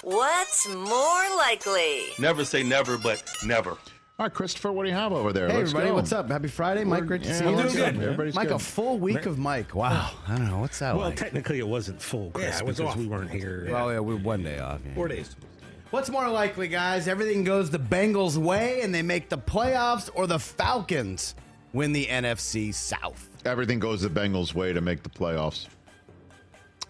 What's more likely? Never say never, but never. All right, Christopher, what do you have over there? Hey, Let's everybody, go. what's up? Happy Friday. Mike, great to see you. I'm doing good. Everybody's Mike, good. a full week of Mike. Wow. I don't know. What's that Well, like? technically it wasn't full, Chris, it was because off. we weren't here. Well, yeah, we're 1 day off. Yeah. 4 days. What's more likely, guys? Everything goes the Bengals' way and they make the playoffs, or the Falcons win the NFC South? Everything goes the Bengals' way to make the playoffs.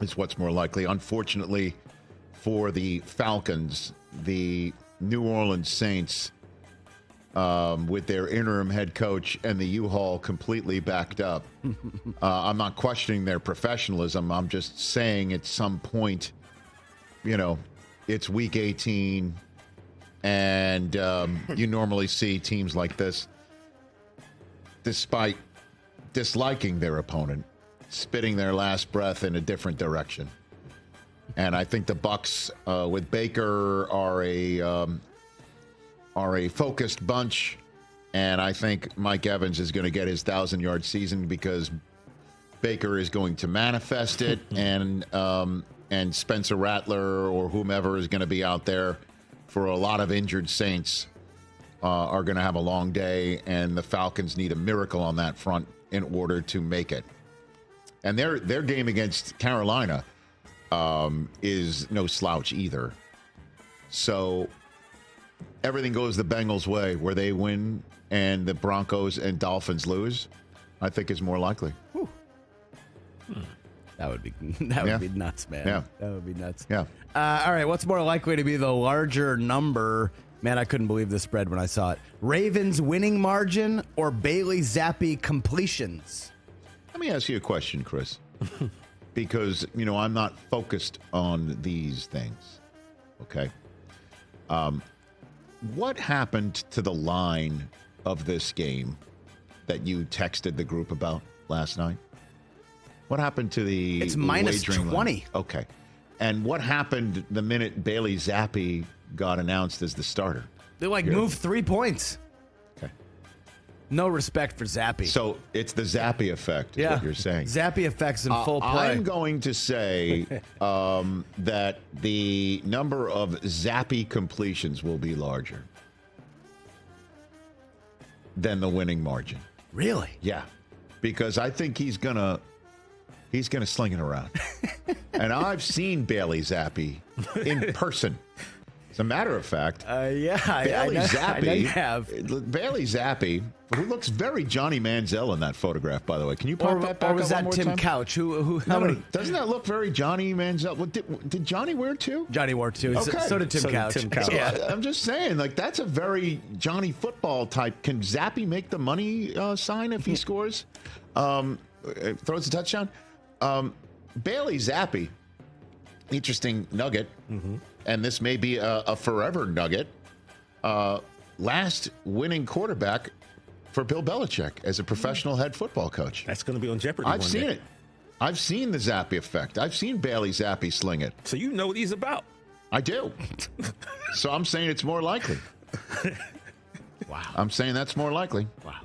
Is what's more likely. Unfortunately for the Falcons, the New Orleans Saints, with their interim head coach and the U-Haul completely backed up. I'm not questioning their professionalism. I'm just saying at some point, it's week 18, and you normally see teams like this, despite disliking their opponent, spitting their last breath in a different direction. And I think the Bucs with Baker are a focused bunch, and I think Mike Evans is going to get his 1,000-yard season because Baker is going to manifest it, and Spencer Rattler or whomever is going to be out there for a lot of injured Saints are going to have a long day, and the Falcons need a miracle on that front in order to make it. And their game against Carolina is no slouch either. So everything goes the Bengals' way, where they win and the Broncos and Dolphins lose, I think is more likely. That would be nuts, man. Yeah. That would be nuts. Yeah. All right, what's more likely to be the larger number? Man, I couldn't believe the spread when I saw it. Ravens winning margin or Bailey Zappi completions? Let me ask you a question, Chris, because, I'm not focused on these things, okay? What happened to the line of this game that you texted the group about last night? What happened to the It's minus wagering 20. line? Okay. And what happened the minute Bailey Zappi got announced as the starter? They moved 3 points. Okay. No respect for Zappi. So it's the Zappi effect, is what you're saying. Zappi effects in full play. I'm going to say that the number of Zappi completions will be larger than the winning margin. Really? Yeah, because I think he's gonna sling it around, and I've seen Bailey Zappi in person. As a matter of fact, Bailey Zappi, I know you have. Bailey Zappi, who looks very Johnny Manziel in that photograph, by the way. Can you pop that back Or was up one that more Tim time? Couch? Who? No, doesn't that look very Johnny Manziel? Well, did Johnny wear it too? Johnny wore two. Okay. So did Tim Couch. So I'm just saying, that's a very Johnny football type. Can Zappi make the money sign if he scores? Throws a touchdown? Bailey Zappi, interesting nugget, and this may be a forever nugget. Last winning quarterback for Bill Belichick as a professional head football coach. That's going to be on Jeopardy. I've seen it. I've seen the Zappi effect. I've seen Bailey Zappi sling it. So you know what he's about. I do. So I'm saying it's more likely. Wow. I'm saying that's more likely. Wow.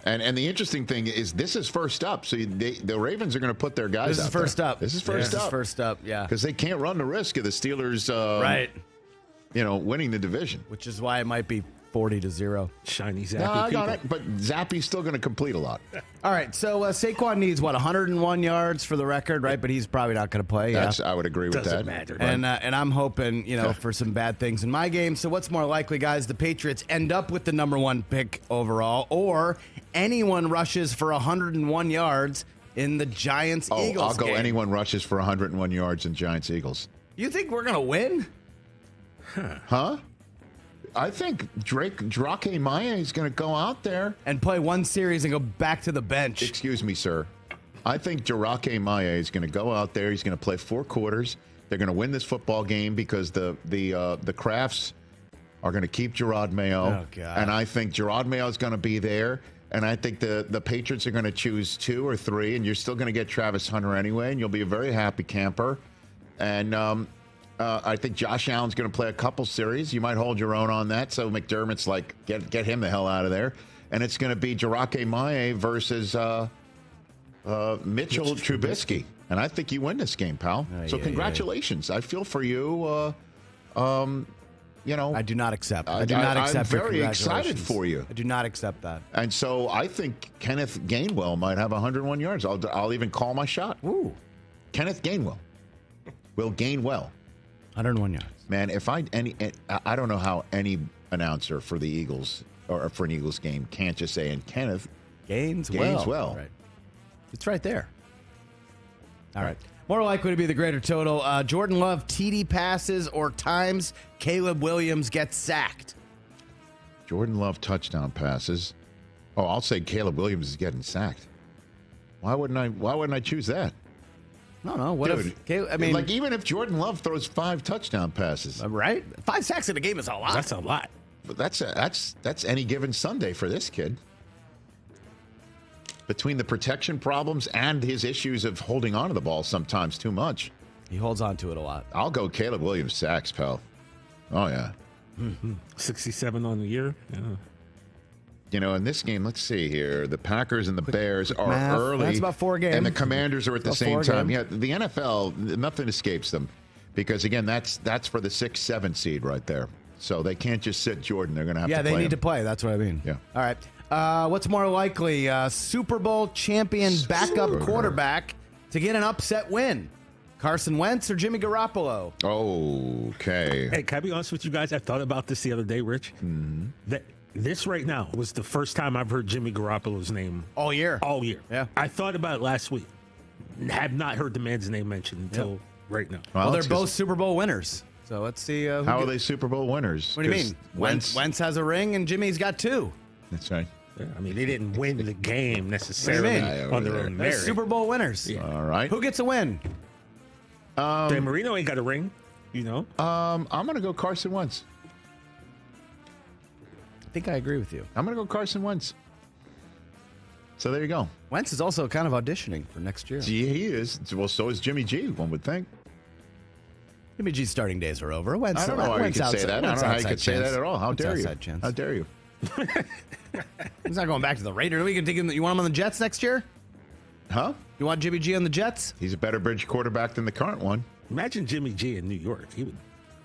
And the interesting thing is this is first up. So the Ravens are going to put their guys This is out first there. up. This is first up. First up, yeah. Because they can't run the risk of the Steelers Right. Winning the division. Which is why it might be 40-0. Shiny Zappy No, I people. got it. But Zappy's still going to complete a lot. All right, so Saquon needs, 101 yards for the record, right? But he's probably not going to play. I would agree with Doesn't that. matter. And I'm hoping, for some bad things in my game. So what's more likely, guys? The Patriots end up with the number one pick overall, or anyone rushes for 101 yards in the Giants-Eagles I'll go game. anyone rushes for 101 yards in Giants-Eagles. You think we're going to win? Huh? I think Drake Maye is going to go out there And play one series and go back to the bench. Excuse me, sir. I think Drake Maye is going to go out there. He's going to play 4 quarters. They're going to win this football game because the Crafts are going to keep Gerard Mayo. Oh, God. And I think Gerard Mayo is going to be there. And I think the Patriots are going to choose 2 or 3, and you're still going to get Travis Hunter anyway, and you'll be a very happy camper. And I think Josh Allen's going to play a couple series. You might hold your own on that. So McDermott's like, get him the hell out of there. And it's going to be Drake Maye versus Mitchell Trubisky. And I think you win this game, pal. So congratulations. I feel for you. I do not accept. I I do not accept. I'm your very excited congratulations. for you. I do not accept that. And so I think Kenneth Gainwell might have 101 yards. I'll even call my shot. Ooh, Kenneth Gainwell will gain well. 101 yards. Man, I don't know how any announcer for the Eagles or for an Eagles game can't just say, and Kenneth Gains well. Right. It's right there. All right. More likely to be the greater total. Jordan Love TD passes or times Caleb Williams gets sacked. Jordan Love touchdown passes. Oh, I'll say Caleb Williams is getting sacked. Why wouldn't I choose that? No. What Dude, if Caleb, I mean, like even if Jordan Love throws 5 touchdown passes, right? 5 sacks in a game is a lot. That's a lot. but that's any given Sunday for this kid. Between the protection problems and his issues of holding on to the ball sometimes too much. He holds on to it a lot. I'll go Caleb Williams sacks, pal. Oh, yeah. 67 on the year. Yeah. In this game, let's see here. The Packers and the Bears are math. early. That's about 4 games. And the Commanders are at the About same 4 time. games. Yeah, the NFL, nothing escapes them. Because, again, that's for the 6-7 seed right there. So they can't just sit Jordan. They're going to have to play they need him. to play. That's what I mean. Yeah. All right. What's more likely? Super Bowl champion backup quarterback to get an upset win? Carson Wentz or Jimmy Garoppolo? Okay. Hey, can I be honest with you guys? I thought about this the other day, Rich. Mm-hmm. That this right now was the first time I've heard Jimmy Garoppolo's name All year. all year. Yeah. I thought about it last week. Have not heard the man's name mentioned until right now. Well, they're it's both 'cause- Super Bowl winners. So let's see. Who How are gets- they Super Bowl winners? What do you 'Cause mean? Wentz has a ring and Jimmy's got 2. That's right. Yeah, I mean, they didn't win the game necessarily mean? on their They're own They're merit. Super Bowl winners. Yeah. All right. Who gets a win? Dan Marino ain't got a ring, you know. I'm going to go Carson Wentz. I think I agree with you. I'm going to go Carson Wentz. So there you go. Wentz is also kind of auditioning for next year. Gee, he is. Well, so is Jimmy G, one would think. Jimmy G's starting days are over. Wentz, I don't know how you Wentz could say outside- that. I don't Wentz know how you outside could say chance. that at all. How Wentz dare you? outside chance. How dare you? He's not going back to the Raiders. We can take him. You want him on the Jets next year? Huh? You want Jimmy G on the Jets? He's a better bridge quarterback than the current one. Imagine Jimmy G in New York. He would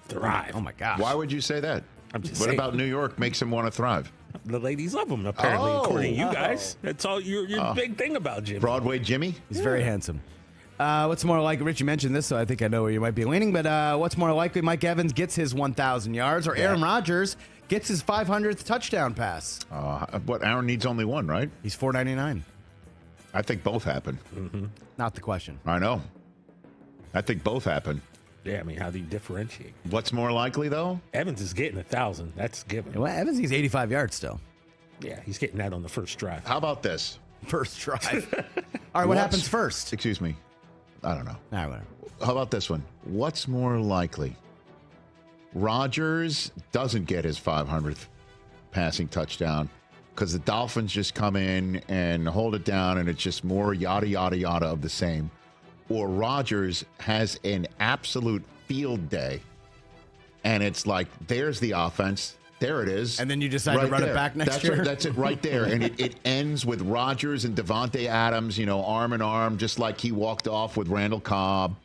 thrive. Oh my gosh! Why would you say that? I'm just What saying. about New York makes him want to thrive? The ladies love him, apparently, Oh. according to you guys. That's all your big thing about Jimmy. Broadway Jimmy? He's very handsome. What's more likely? Rich, you mentioned this, so I think I know where you might be leaning. But what's more likely? Mike Evans gets his 1,000 yards, or Aaron Rodgers gets his 500th touchdown pass. What? Aaron needs only one, right? He's $4.99. I think both happen. Not the question. I know. I think both happen. Yeah, I mean, how do you differentiate? What's more likely, though? Evans is getting 1,000. That's given. Well, Evans needs 85 yards still. Yeah, he's getting that on the first drive. How about this? First drive. All right, what happens first? Excuse me. I don't know. All right, whatever. How about this one? What's more likely? Rodgers doesn't get his 500th passing touchdown because the Dolphins just come in and hold it down, and it's just more yada, yada, yada of the same. Or Rodgers has an absolute field day, and it's like, there's the offense. There it is. And then you decide to run it back next year? That's it right there. And it ends with Rodgers and Devontae Adams, arm in arm, just like he walked off with Randall Cobb,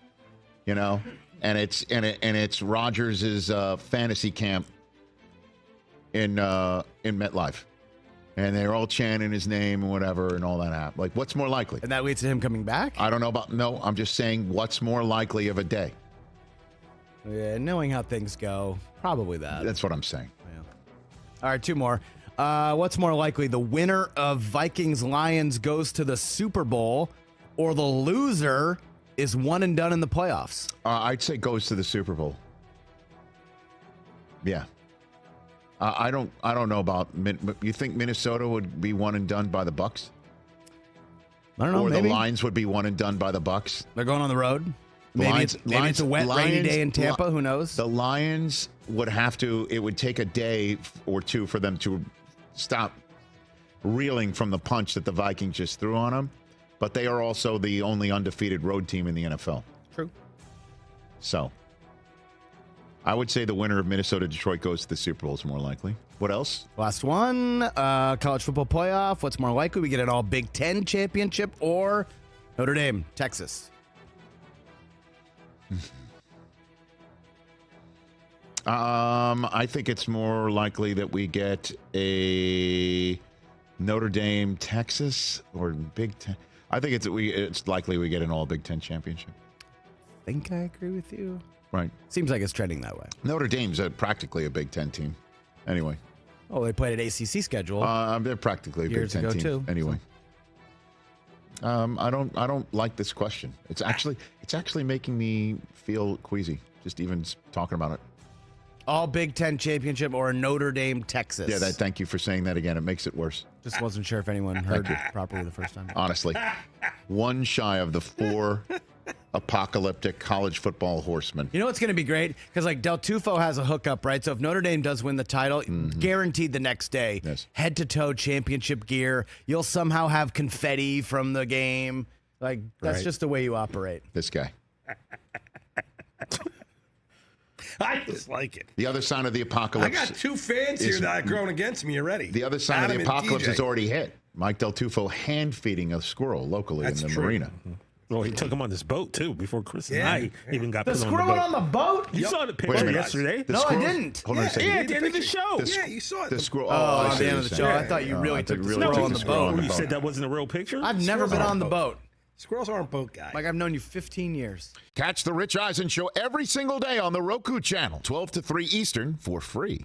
and it's Rodgers' fantasy camp in MetLife. And they're all chanting his name and whatever and all that happened. Like, what's more likely? And that leads to him coming back? I don't know about, no, I'm just saying what's more likely of a day. Yeah, knowing how things go, probably that. That's what I'm saying. Yeah. All right, 2 more. What's more likely? The winner of Vikings Lions goes to the Super Bowl, or the loser is one and done in the playoffs? I'd say goes to the Super Bowl. Yeah. I don't know about. You think Minnesota would be one and done by the Bucs, I don't know. or Maybe. the Lions would be one and done by the Bucs? They're going on the road. Maybe, Lions- maybe it's a wet, rainy Lions- day in Tampa. Who knows? The Lions would have to. It would take a day or two for them to stop reeling from the punch that the Vikings just threw on them. But they are also the only undefeated road team in the NFL. True. So I would say the winner of Minnesota-Detroit goes to the Super Bowl is more likely. What else? Last one. College football playoff. What's more likely? We get an all Big Ten championship, or Notre Dame, Texas? I think it's more likely that we get a Notre Dame, Texas, or Big Ten. I think it's likely we get an all Big Ten championship. I think I agree with you. Right. Seems like it's trending that way. Notre Dame's practically a Big Ten team. Anyway. Oh, they played an ACC schedule. They're practically a Big Years Ten ago, team. too. Anyway. I don't like this question. It's actually making me feel queasy just even talking about it. All Big Ten championship or a Notre Dame, Texas. Yeah, thank you for saying that again. It makes it worse. Just wasn't sure if anyone heard it properly the first time. Honestly. One shy of the 4 apocalyptic college football horsemen. You know what's going to be great? Because like Del Tufo has a hookup, right? So if Notre Dame does win the title, guaranteed the next day, head-to-toe championship gear. You'll somehow have confetti from the game. Like, that's just the way you operate. This guy. I just like it. The other sign of the apocalypse. I got 2 fans here that are growing against me already. The other sign Adam of the apocalypse and DJ. has already hit. Mike Del Tufo hand-feeding a squirrel locally in the marina. Well, he took him on this boat, too, before Chris and I even got The put on the squirrel boat. on the boat? You saw the Wait a picture minute. yesterday? The No, I squirrel- didn't. Hold on a second. Yeah, at the end of the show. Yeah, you saw it. The squirrel. Oh, I at see the end what of the you're show. saying. I thought you really took the really squirrel took on the the squirrel boat. on the You boat. said that wasn't a real picture? I've never been on the boat. Squirrels aren't boat guys. Like, I've known you 15 years. Catch the Rich Eisen Show every single day on the Roku channel, 12 to 3 Eastern, for free.